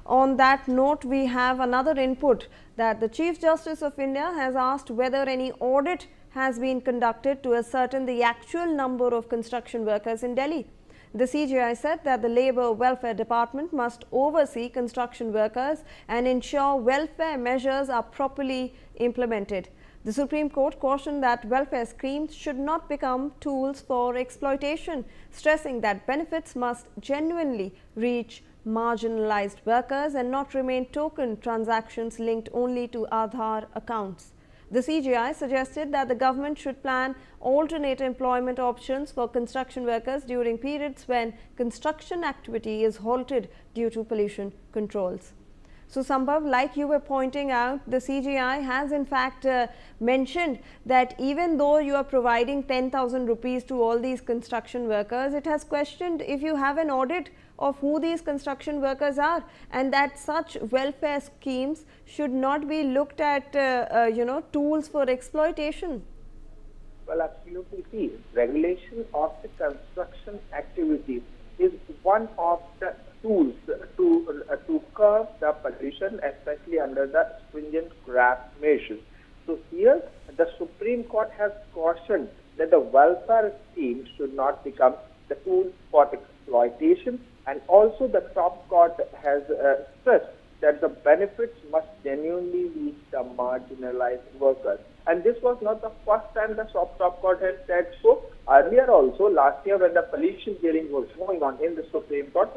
On that note, we have another input that the Chief Justice of India has asked whether any audit has been conducted to ascertain the actual number of construction workers in Delhi. The CJI said that the Labour Welfare Department must oversee construction workers and ensure welfare measures are properly implemented. The Supreme Court cautioned that welfare schemes should not become tools for exploitation, stressing that benefits must genuinely reach marginalized workers and not remain token transactions linked only to Aadhaar accounts. The CJI suggested that the government should plan alternate employment options for construction workers during periods when construction activity is halted due to pollution controls. So, Sambhav, like you were pointing out, the CJI has in fact mentioned that even though you are providing 10,000 rupees to all these construction workers, it has questioned if you have an audit of who these construction workers are, and that such welfare schemes should not be looked at tools for exploitation. Well, absolutely. See, regulation of the construction activity is one of the tools to curb the pollution, especially under the stringent grab measures. So here, the Supreme Court has cautioned that the welfare scheme should not become the tool for exploitation, and also the top court has stressed that the benefits must genuinely reach the marginalized workers. And this was not the first time the top court has said so. Earlier also, last year when the pollution hearing was going on in the Supreme Court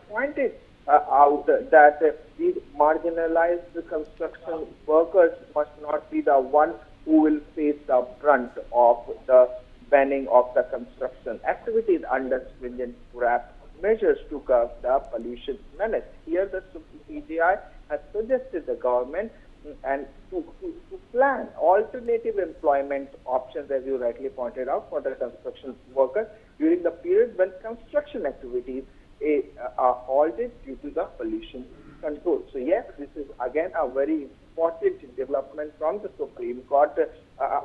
pointed out that these marginalized construction workers must not be the one who will face the brunt of the banning of the construction activities under stringent grab measures to curb the pollution menace. Here the CJI has suggested the government and to plan alternative employment options, as you rightly pointed out, for the construction workers during the period when construction activities are halted due to the pollution control. So yes, this is again a very important development from the Supreme Court,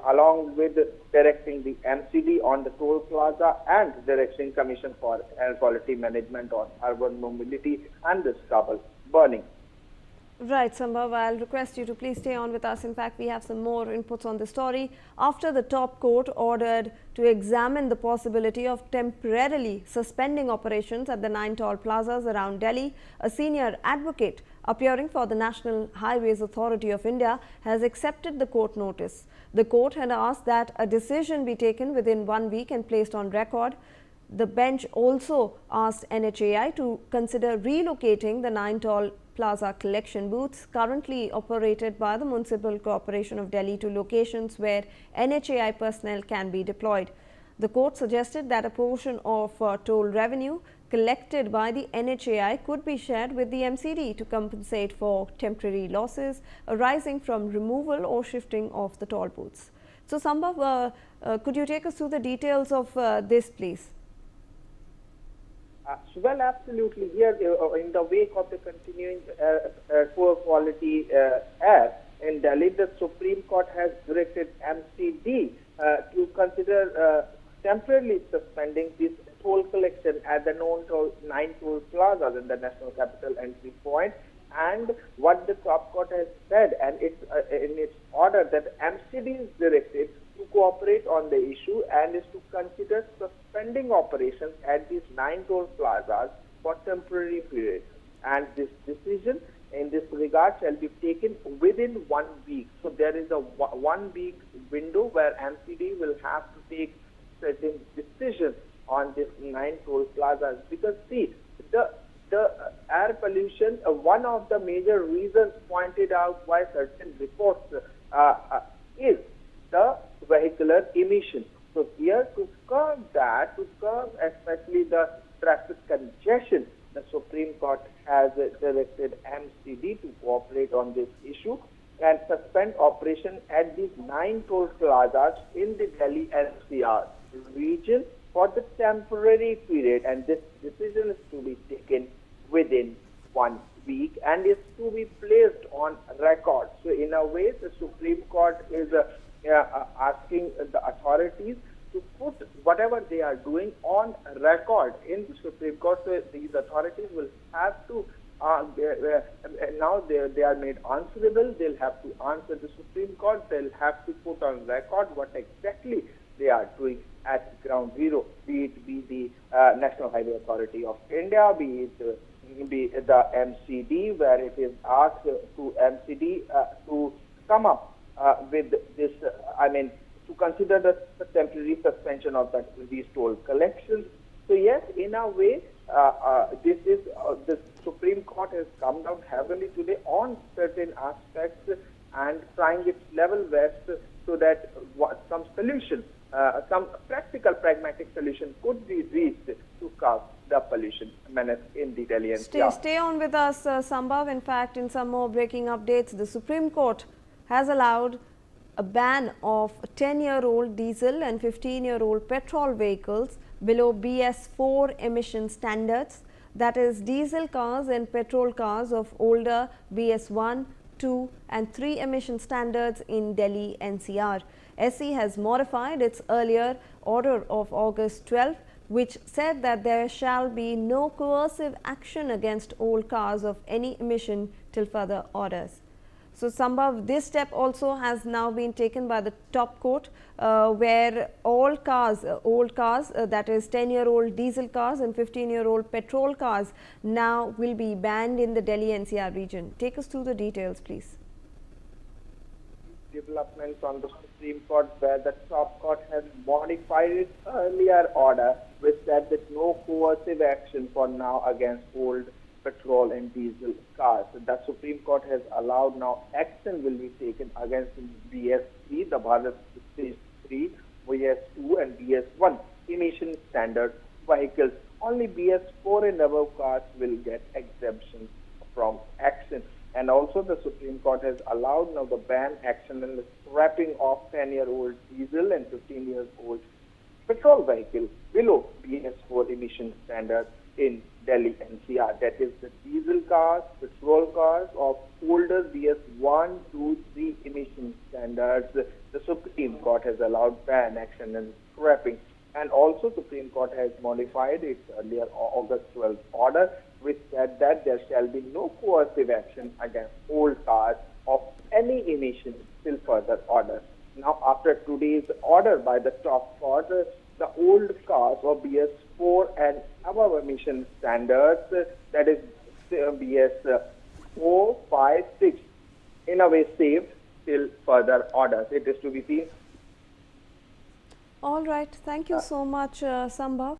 along with directing the MCD on the toll plaza and directing Commission for Air Quality Management on urban mobility and the stubble burning. Right, Sambhav, I'll request you to please stay on with us. In fact, we have some more inputs on the story. After the top court ordered to examine the possibility of temporarily suspending operations at the 9 toll plazas around Delhi, a senior advocate appearing for the National Highways Authority of India has accepted the court notice. The court had asked that a decision be taken within 1 week and placed on record. The bench also asked NHAI to consider relocating the 9 toll plaza collection booths currently operated by the Municipal Corporation of Delhi to locations where NHAI personnel can be deployed. The court suggested that a portion of toll revenue collected by the NHAI could be shared with the MCD to compensate for temporary losses arising from removal or shifting of the toll booths. So, Sambhav, could you take us through the details of this, please? Well, absolutely. Here, in the wake of the continuing poor quality air in Delhi, the Supreme Court has directed MCD to consider temporarily suspending this toll collection at the 9 toll plazas in the National Capital entry point. And what the top court has said, and it's in its order, that MCD is directed to cooperate on the issue and is to consider suspending operations at these 9 toll plazas for temporary periods. And this decision in this regard shall be taken within 1 week. So there is a 1 week window where MCD will have to take certain decisions on these 9 toll plazas. Because see, the air pollution, one of the major reasons pointed out by certain reports is the vehicular emission. So here, to curb that, to curb especially the traffic congestion, the Supreme Court has directed MCD to cooperate on this issue and suspend operation at these 9 toll plazas in the Delhi NCR region for the temporary period, and this decision is to be taken within 1 week and is to be placed on record. So in a way, the Supreme Court is asking the authorities to put whatever they are doing on record in the Supreme Court. So these authorities will have to now they are made answerable. They'll have to answer the Supreme Court. They'll have to put on record what exactly they are doing at ground zero, be it the National Highway Authority of India, be it the MCD, where it is asked to MCD to come up with this, to consider the temporary suspension of these toll collections. So yes, in a way, the Supreme Court has come down heavily today on certain aspects and trying its level best so that some solution, some practical, pragmatic solution could be reached to curb the pollution menace in the Delhi NCR. Stay on with us, Sambhav. In fact, in some more breaking updates, the Supreme Court has allowed a ban of 10-year-old diesel and 15-year-old petrol vehicles below BS4 emission standards, that is diesel cars and petrol cars of older BS1, 2 and 3 emission standards in Delhi NCR. SE has modified its earlier order of August 12, which said that there shall be no coercive action against old cars of any emission till further orders. So, Sambhav, this step also has now been taken by the top court, where all cars, old cars, that is 10-year-old diesel cars and 15-year-old petrol cars now will be banned in the Delhi NCR region. Take us through the details, please. Developments on the Supreme Court, where the top court has modified its earlier order, which said that no coercive action for now against old petrol and diesel cars. The Supreme Court has allowed now action will be taken against BS3, the Bharat Stage 3, BS2 and BS1 emission standard vehicles. Only BS4 and above cars will get exemptions from action. And also the Supreme Court has allowed now the ban action in the scrapping of 10-year-old diesel and 15-year-old petrol vehicle below BS4 emission standard in Delhi NCR. That is the diesel cars, petrol cars of older BS1, 2, 3 emission standards. The Supreme Court has allowed ban action and scrapping. And also Supreme Court has modified its earlier August 12 order, which said that there shall be no coercive action against old cars of any emission till further orders. Now, after today's order by the top court, the old cars of BS4 and above emission standards, that is BS4, 5, 6, in a way saved till further orders. It is to be seen. All right. Thank you so much, Sambhav.